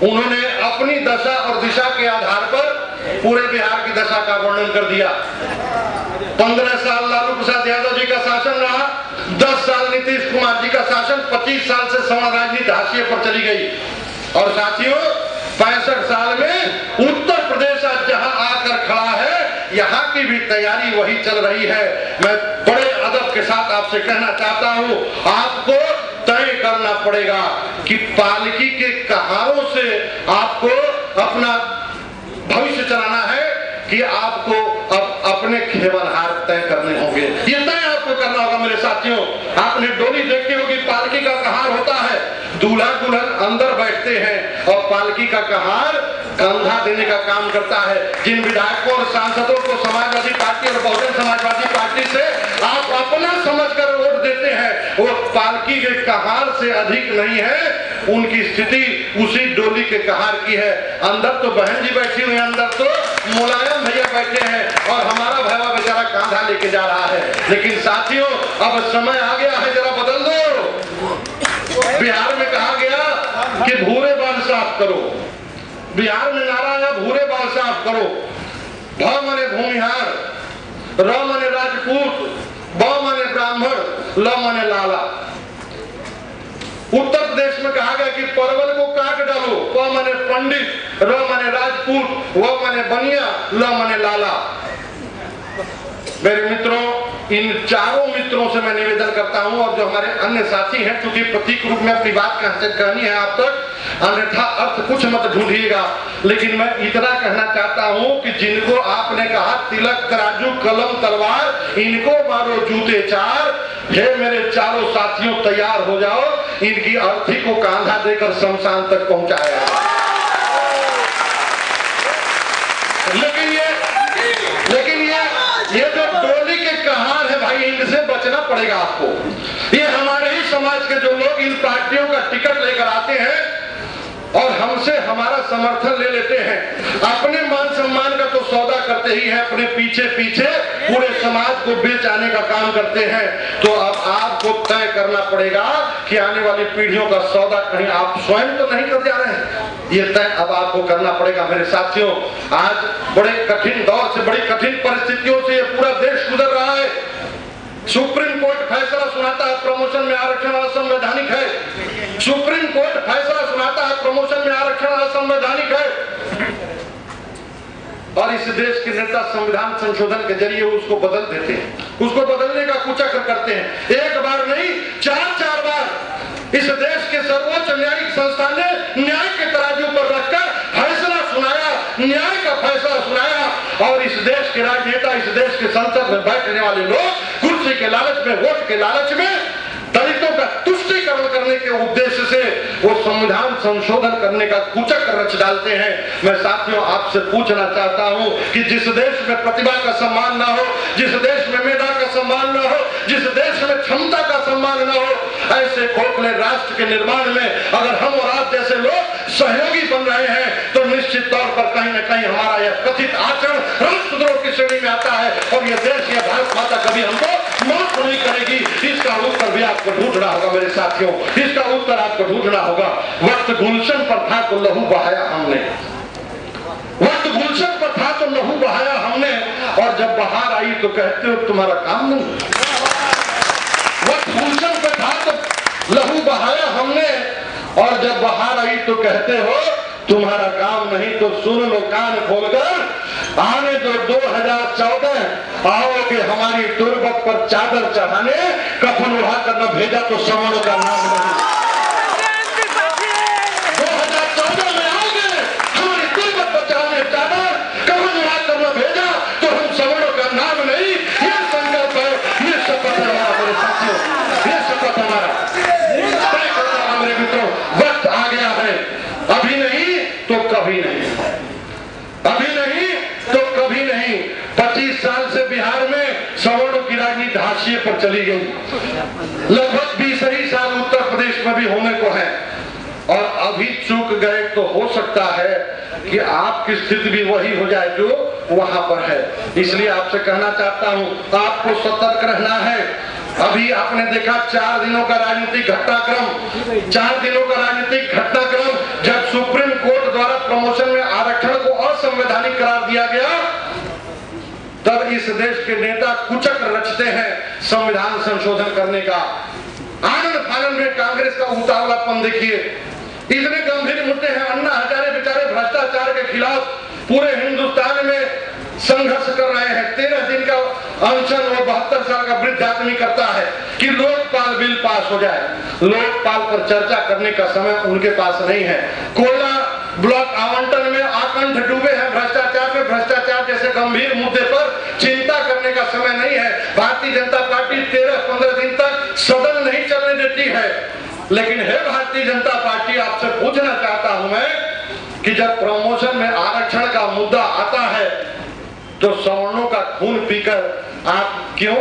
उन्होंने अपनी दशा और दिशा के आधार पर पूरे बिहार की दशा का वर्णन कर दिया। 15 साल लालू प्रसाद यादव जी का शासन रहा, 10 साल नीतीश कुमार जी का शासन, 25 साल से सवर्ण राजनीति हाशिए पर चली गई। और साथियों 65 साल में उत्तर प्रदेश आज जहां आकर खड़ा है, यहाँ की भी तैयारी वही चल रही है। मैं बड़े अदब के साथ आपसे कहना चाहता हूँ, आपको तय करना पड़ेगा कि पालकी के कहारों से आपको अपना भविष्य चलाना है कि आपको अब अपने खेवनहार तय करने होंगे। ये तय आपको करना होगा मेरे साथियों। आपने डोली देखी होगी, पालकी का कहार होता है, दूल्हा दुल्हन अंदर बैठते हैं और पालकी का कहार कंधा देने का काम करता है। जिन विधायकों और सांसदों को समाजवादी पार्टी और बहुजन समाजवादी पार्टी से आप अपना समझकर वोट देते हैं, वो पालकी के कहार से अधिक नहीं है। उनकी स्थिति उसी डोली के कहार की है। अंदर तो बहन जी बैठी हुई, अंदर तो मुलायम भैया बैठे हैं और हमारा भैया बेचारा कांधा लेके जा रहा है। लेकिन साथियों अब समय आ गया है, जरा बदल दो। बिहार में कहा गया कि भूरे बाल साफ करो। बिहार में नारा है भूरे बाल साफ करो। भ माने भूमिहार, र माने राजपूत, ब माने ब्राह्मण, ल माने लाला। उत्तर प्रदेश में कहा गया कि परवल को काट डालो। प माने पंडित, र माने राजपूत, व माने बनिया, ल माने लाला। मेरे मित्रों, इन चारों मित्रों से मैं निवेदन करता हूं और जो हमारे अन्य साथी हैं, क्योंकि प्रतीक रूप में अपनी बात कहनी है आप तक, अन्यथा अर्थ कुछ मत ढूंढिएगा। लेकिन मैं इतना कहना चाहता हूं कि जिनको आपने कहा तिलक तराजू कलम तलवार, इनको मारो जूते चार। हे मेरे चारों साथियों तैयार हो जाओ, इनकी अर्थी को कांधा देकर शमशान तक पहुंचाया। लेकिन ये जो डोली के कहार है भाई, इनसे बचना पड़ेगा आपको। ये हमारे ही समाज के जो लोग इन पार्टियों का टिकट लेकर आते हैं और हमसे हमारा समर्थन ले लेते हैं, अपने मान सम्मान का तो सौदा करते ही है, अपने पीछे पीछे पूरे समाज को बेच आने का काम करते हैं। तो अब आपको तय करना पड़ेगा कि आने वाली पीढ़ियों का सौदा कहीं आप स्वयं तो नहीं कर जा रहे हैं। ये तय अब आपको करना पड़ेगा मेरे साथियों। आज बड़े कठिन दौर से, बड़ी कठिन परिस्थितियों से ये पूरा देश गुजर रहा है। सुप्रीम कोर्ट फैसला सुनाता है प्रमोशन में आरक्षण असंवैधानिक है। सुप्रीम कोर्ट फैसला सुनाता है प्रमोशन में आरक्षण असंवैधानिक है और इस देश के नेता संविधान संशोधन के जरिए उसको बदल देते हैं, उसको बदलने का कुचक्र करते हैं। एक बार नहीं, 4 बार इस देश के सर्वोच्च न्यायिक संस्था ने न्याय के तराजू पर रखकर फैसला सुनाया, न्याय का फैसला सुनाया। और इस देश के राजनेता, इस देश के संसद में बैठने वाले लोग कुर्सी के लालच में, वोट के लालच में दलितों का तुष्टीकरण करने के उद्देश्य से वो संविधान संशोधन करने का कुचक्र रच डालते हैं। मैं साथियों आपसे पूछना चाहता हूं कि जिस देश में प्रतिभा का सम्मान ना हो, जिस देश में मेधा का सम्मान ना हो, जिस देश में क्षमता का सम्मान ना हो, ऐसे खोखले राष्ट्र के निर्माण में अगर हम और आप जैसे लोग सहयोगी बन रहे हैं तो निश्चित तौर पर कहीं न कहीं हमारा यह कथित आचरण राष्ट्रद्रोह की श्रेणी में आता है और यह देश, यह भारत माता कभी हमको माफ नहीं करेगी। इसका उत्तर भी आपको ढूंढना होगा मेरे साथियों, इसका उत्तर आपको ढूंढना होगा। वक्त गुलशन पर था तो लहू बहाया हमने, वक्त गुलशन पर था तो लहू बहाया हमने, और जब बहार आई तो कहते हो तुम्हारा काम नहीं। वक्त गुलशन पर था तो लहू बहाया हमने और जब बहार आई तो कहते हो तुम्हारा काम नहीं। तो सुन लो कान खोलकर, आने जो 2014 आओगे हमारी तुरबत पर चादर चढ़ाने, कफन उड़ा कर न भेजा तो सवर्ण का नाम नहीं। 2014 में आओगे हमारी तुरबत पर चढ़ाने चादर, कफन उड़ा कर न भेजा तो हम सवर्ण का नाम नहीं। ये संकल्प है, ये शपथ है हमारा मेरे साथियों, ये शपथ हमारा तय करना है मेरे मित्रों। वक्त आ गया है, अभी नहीं तो कभी नहीं, अभी नहीं तो कभी नहीं। 25 साल से बिहार में सवर्णों की राजनीति हाशिए पर चली गई, लगभग 20 ही साल उत्तर प्रदेश में भी होने को है और अभी चूक गए तो हो सकता है कि आपकी स्थिति भी वही हो जाए जो वहां पर है। इसलिए आपसे कहना चाहता हूं, आपको सतर्क रहना है। अभी आपने देखा 4 दिनों का राजनीतिक घटनाक्रम, 4 दिनों का राजनीतिक घटनाक्रम, जब सुप्रीम कोर्ट प्रमोशन में आरक्षण को असंवैधानिक करार दिया गया, तब इस देश के नेता कुचक रचते हैं संविधान संशोधन करने का। आनंद फानन में कांग्रेस का उतावलापन देखिए। इतने गंभीर मुद्दे हैं, अन्ना हजारे बेचारे भ्रष्टाचार के खिलाफ पूरे हिंदुस्तान में संघर्ष कर रहे हैं। 13 दिन का अनशन वो 72 साल का वृद्ध आदमी करता है कि लोकपाल बिल पास हो जाए। लोकपाल पर चर्चा करने का समय उनके पास नहीं है। कोयला ब्लॉक आवंटन में आकंठ डूबे हैं भ्रष्टाचार में। भ्रष्टाचार जैसे गंभीर मुद्दे पर चिंता करने का समय नहीं है। भारतीय जनता पार्टी 13-15 दिन तक सदन नहीं चलने देती है। लेकिन है भारतीय जनता पार्टी, आपसे पूछना चाहता हूं मैं कि जब प्रमोशन में आरक्षण का मुद्दा आता है तो सवर्णों का खून पीकर आप क्यों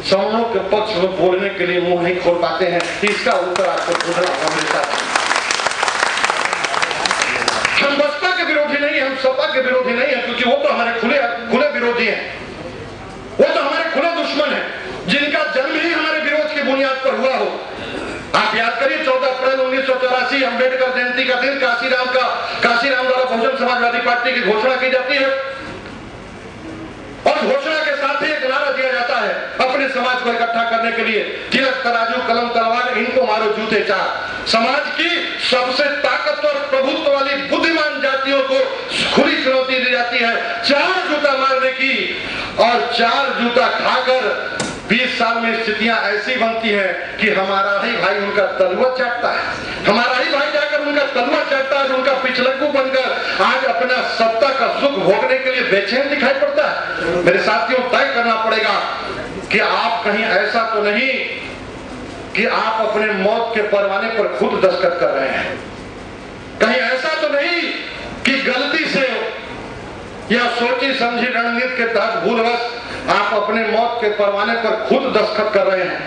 सवर्णों के पक्ष में बोलने के लिए मुंह नहीं खोल पाते हैं? इसका उत्तर आपको पूछना होगा। हम बसपा के विरोधी नहीं, हम सपा के विरोधी नहीं है, क्योंकि वो तो हमारे खुले विरोधी हैं। वो तो हमारे खुले दुश्मन हैं, जिनका जन्म ही हमारे विरोध की बुनियाद पर हुआ हो। आप याद करिए 14 अप्रैल 1984 अंबेडकर जयंती का दिन काशीराम द्वारा बहुजन समाजवादी पार्टी की घोषणा की जाती है और घोषणा के साथ ही एक नारा दिया जाता है अपने समाज को इकट्ठा करने के लिए, तिलक तराजू कलम तलवार इनको मारो जूते चार। समाज की सबसे ताकतवर प्रभुत्व वाली बुद्धिमान जातियों को खुली चुनौती दी जाती है 4 जूता मारने की, और 4 जूता खाकर 20 साल में स्थितियां ऐसी बनती हैं कि हमारा ही भाई उनका तलवा चाटता है, हमारा ही भाई जाकर उनका तलवा चाटता है, उनका पिछलग्गू बनकर आज अपना सत्ता का सुख भोगने के लिए बेचैन दिखाई पड़ता है। मेरे साथियों, तय करना पड़ेगा कि आप कहीं ऐसा तो नहीं कि आप अपने मौत के परवाने पर खुद दस्तखत कर रहे हैं। कहीं ऐसा तो नहीं कि गलती से या सोची समझी रणनीति के तहत भूलवश आप अपने मौत के परवाने पर खुद दस्तखत कर रहे हैं।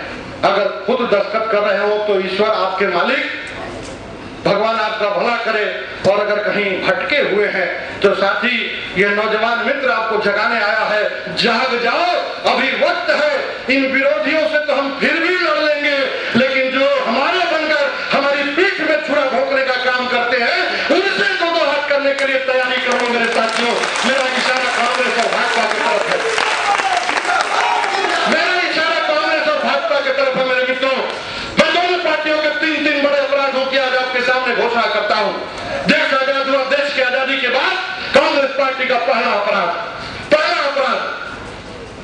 अगर खुद दस्तखत कर रहे हो तो ईश्वर आपके मालिक, भगवान आपका भला करे। और अगर कहीं भटके हुए हैं तो साथी, ये नौजवान मित्र आपको जगाने आया है, जाग जाओ, अभी वक्त है। इन विरोधियों से तो हम फिर भी लड़ लेंगे, लेकिन जो हमारे बनकर हमारी पीठ में छुरा भोंकने का काम करते हैं, उनसे दो हाथ करने के लिए तैयारी करो मेरे साथियों। मेरा इशारा कांग्रेस और भाजपा की तरफ है, के तरफ है। मेरे मित्रों, मैं दोनों पार्टियों के 3 बड़े अपराधों की आज आपके सामने घोषणा करता हूं। देश आजाद हुआ, देश की आजादी के बाद कांग्रेस पार्टी का पहला अपराध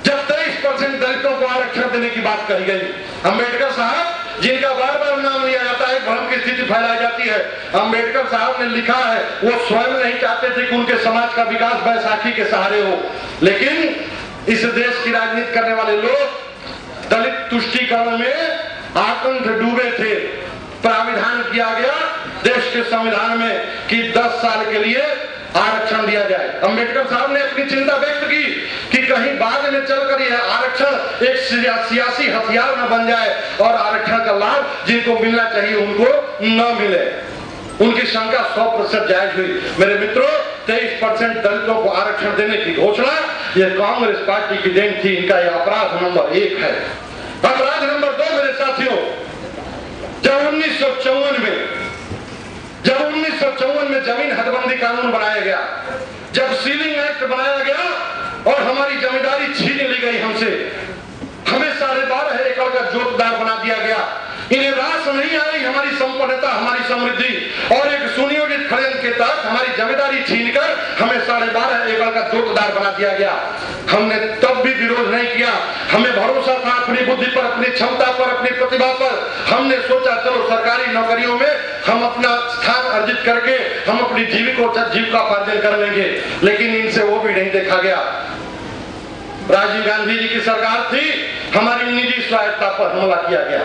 जब 23% दलितों को आरक्षण देने की बात कही गई। अंबेडकर साहब, जिनका बार बार नाम लिया जाता है, भ्रम की स्थिति फैलाई जाती है। अंबेडकर साहब ने लिखा है वो स्वयं नहीं चाहते थे कि उनके समाज का विकास बैसाखी के सहारे हो, लेकिन इस देश की राजनीति करने वाले लोग दलित तुष्टीकरण में आकंठ डूबे थे। प्राविधान किया गया देश के संविधान में कि 10 साल के लिए आरक्षण दिया जाए। अंबेडकर साहब ने अपनी चिंता व्यक्त की कि कहीं बाद में चलकर यह आरक्षण एक सियासी हथियार न बन जाए और आरक्षण का लाभ जिनको मिलना चाहिए उनको न मिले। उनकी शंका 100% जायज हुई। मेरे मित्रों, 23% दलितों को आरक्षण देने की घोषणा यह कांग्रेस पार्टी की देन थी। इनका यह अपराध नंबर 1 है। अपराध नंबर 2 मेरे साथियों, जब 1954 में जमीन हदबंदी कानून बनाया गया, जब सीलिंग एक्ट बनाया गया और हमारी जमींदारी छीन ली गई हमसे, हमें 12.5 एकड़ का जोतदार बना दिया गया। इन्हें रास नहीं आई हमारी संपन्नता, हमारी समृद्धि, और एक सुनियोजित षड्यंत्र के तहत हमारी जमींदारी छीनकर हमें 12.5 एकड़ का जोतदार बना दिया गया। हमने तब भी विरोध नहीं किया। हमें भरोसा था अपनी बुद्धि पर, अपनी क्षमता पर, अपनी प्रतिभा पर। हमने सोचा चलो सरकारी नौकरियों में हम अपना स्थान अर्जित करके हम अपनी जीविकोपार्जन कर लेंगे, लेकिन इनसे वो भी नहीं देखा गया। राजीव गांधी जी की सरकार थी, हमारी निजी स्वायत्ता पर हमला किया गया।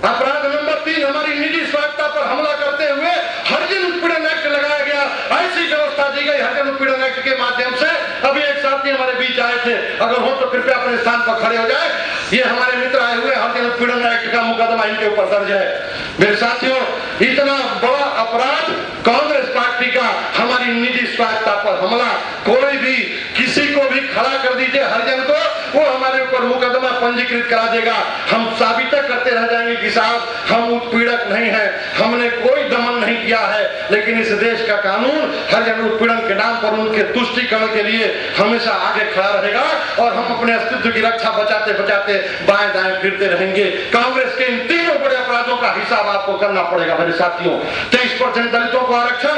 अपराध नंबर 3, हमारी निजी स्वायत्ता पर हमला करते हुए हरिजन उत्पीड़न एक्ट लगाया गया। ऐसी व्यवस्था दी गई हरिजन उत्पीड़न एक्ट के माध्यम से। अभी एक साथी हमारे बीच आए थे, अगर हो तो कृपया अपने स्थान पर खड़े हो जाए। ये हमारे मित्र आए हुए, हरिजन उत्पीड़न एक्ट का मुकदमा इनके ऊपर दर्ज है। मेरे साथियों, इतना बड़ा अपराध कांग्रेस पार्टी का हमारी निजी स्वायत्ता पर हमला। कोई भी किसी को भी खड़ा कर दीजिए हरिजन को, वो हमारे ऊपर मुकदमा पंजीकृत करा देगा। हम साबित करते रह जाएंगे कि साहब हम उत्पीड़क नहीं है, हमने कोई दमन नहीं किया है, लेकिन इस देश का कानून हरिजन उत्पीड़न के नाम पर उनके तुष्टीकरण के लिए हमेशा आगे खड़ा रहेगा और हम अपने अस्तित्व की रक्षा बचाते बचाते बाएं दाएं फिरते रहेंगे। कांग्रेस के इन तीनों बड़े अपराधों का हिसाब आपको करना पड़ेगा मेरे साथियों। 23% दलितों को आरक्षण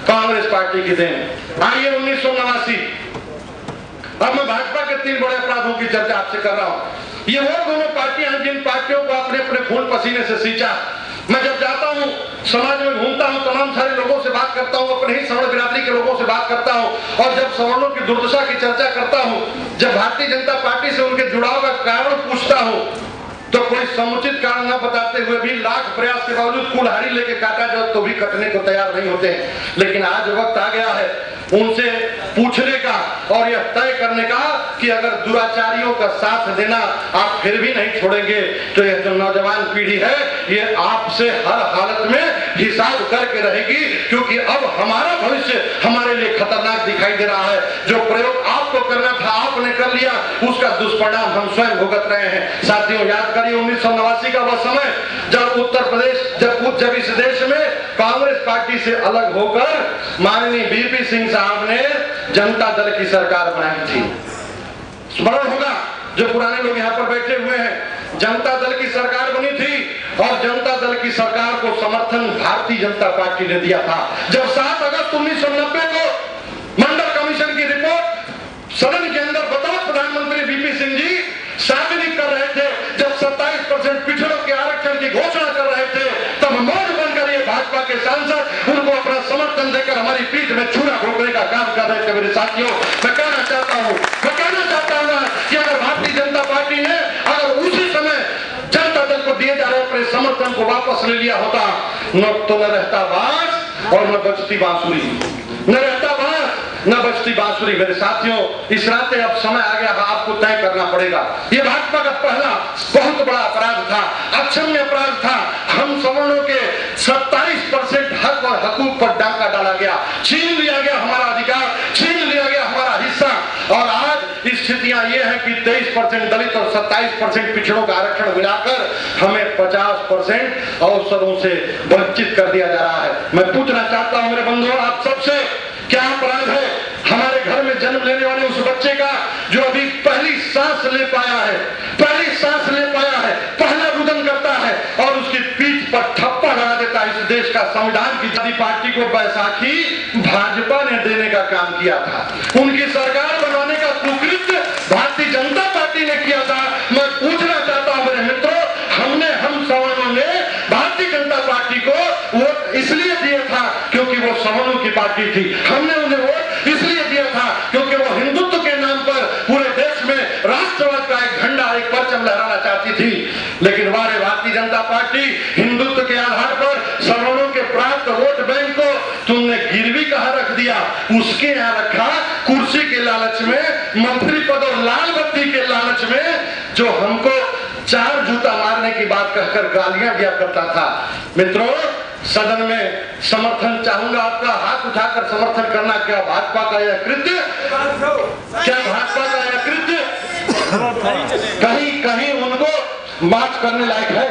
कांग्रेस पार्टी की देन। आइए 1989, अब मैं भाजपा के 3 बड़े अपराधों की चर्चा आपसे कर रहा हूं। ये वो दोनों पार्टियां हैं जिन पार्टियों को अपने अपने खून पसीने से सींचा। मैं जब जाता हूं, समाज में घूमता हूं, तमाम सारे लोगों से बात करता हूं, अपने ही सवर्ण बिरादरी के लोगों से बात करता हूं, और जब सवर्णों की दुर्दशा की चर्चा करता हूं, जब भारतीय जनता पार्टी से उनके जुड़ाव का कारण पूछता हूं, तो कोई समुचित कारण न बताते हुए भी लाख प्रयास के बावजूद कुल्हाड़ी लेके काटा जाए तो भी कटने को तैयार नहीं होते हैं। लेकिन आज वक्त आ गया है उनसे पूछने का और यह तय करने का कि अगर दुराचारियों का साथ देना आप फिर भी नहीं छोड़ेंगे तो यह जो नौजवान पीढ़ी है ये आपसे हर हालत में हिसाब करके रहेगी, क्योंकि अब हमारा भविष्य हमारे लिए खतरनाक दिखाई दे रहा है। जो प्रयोग आपको करना था आपने कर लिया, उसका दुष्परिणाम हम स्वयं भुगत रहे हैं। साथियों, याद करिए 1989 का वह समय जब उत्तर प्रदेश जब इस देश में कांग्रेस पार्टी से अलग होकर माननीय वीपी सिंह साहब ने जनता दल की सरकार बनाई थी। स्मरण होगा, जो पुराने लोग यहाँ पर बैठे हुए हैं, जनता दल की सरकार बनी थी और जनता दल की सरकार को समर्थन भारतीय जनता पार्टी ने दिया था। जब 7 अगस्त 1990 को मंडल कमीशन की रिपोर्ट सदन के अंदर बतौर प्रधानमंत्री वीपी सिंह जी सार्वजनिक कर रहे थे, जब 27% पिछड़ों के आरक्षण की घोषणा कर रहे थे, तब मौज बनकर ये भाजपा के सांसद उनको अपना समर्थन देकर हमारी पीठ में छुरा घोंपने का काम कर रहे थे। मेरे साथियों, मैं कहना चाहता हूं कि अगर भारतीय जनता पार्टी ने अगर उसी समय जनता दल को दिए जा रहे अपने समर्थन को वापस ले लिया होता, न रहता बांस और न बजती बांसुरी, न रहता बांस न बजती बांसुरी। मेरे साथियों, इस नाते अब समय आ गया, आपको तय करना पड़ेगा। ये भाजपा का पहला बहुत बड़ा अपराध था, अक्षम्य अपराध था। हम सवर्णों के 27% हक और हकूक पर डाका डाला गया, छीन लिया गया हमारा अधिकार, छीन लिया गया हमारा हिस्सा। और आज स्थितियां ये है कि 23% दलित और 27% पिछड़ों का आरक्षण मिलाकर हमें 50% अवसरों से वंचित कर दिया जा रहा है। मैं पूछना चाहता हूं मेरे बंधुओं, आप सबसे, क्या अपराध है हमारे घर में जन्म लेने वाले उस बच्चे का जो अभी पहली सांस ले पाया है, पहला रुदन करता है और उसकी पीठ पर थप्पड़ लगा देता है। इस देश का संविधान की जनता पार्टी को बैसाखी भाजपा ने देने का काम किया था, उनकी सरकार बनवाने का कुकृत्य भारतीय जनता पार्टी ने किया था। मैं पूछना चाहता हूं मेरे मित्रों, हम सवर्णों ने भारतीय जनता पार्टी को वोट इसलिए दिया था क्योंकि वो सवर्णों की पार्टी थी। हमने उन्हें वोट इसलिए दिया था क्योंकि वो हिंदुत्व के नाम पर पूरे देश में राष्ट्रवाद का एक झंडा, एक परचम लहराना चाहती थी। लेकिन हमारे भारतीय जनता पार्टी हिंदुत्व के आधार पर सवर्णों के प्राप्त वोट बैंक को तुमने गिरवी कहां रख दिया, उसके यहां रखा कुर्सी के लालच में, मंत्री पद और लाल बत्ती के लालच में, जो हमको 4 जूता मारने की बात कहकर गालियां दिया करता था। मित्रों, सदन में समर्थन चाहूंगा, आपका हाथ उठाकर समर्थन करना क्या भाजपा का यह कृत्य, क्या भाजपा का यह कृत्य कहीं उनको मार्च करने लायक है?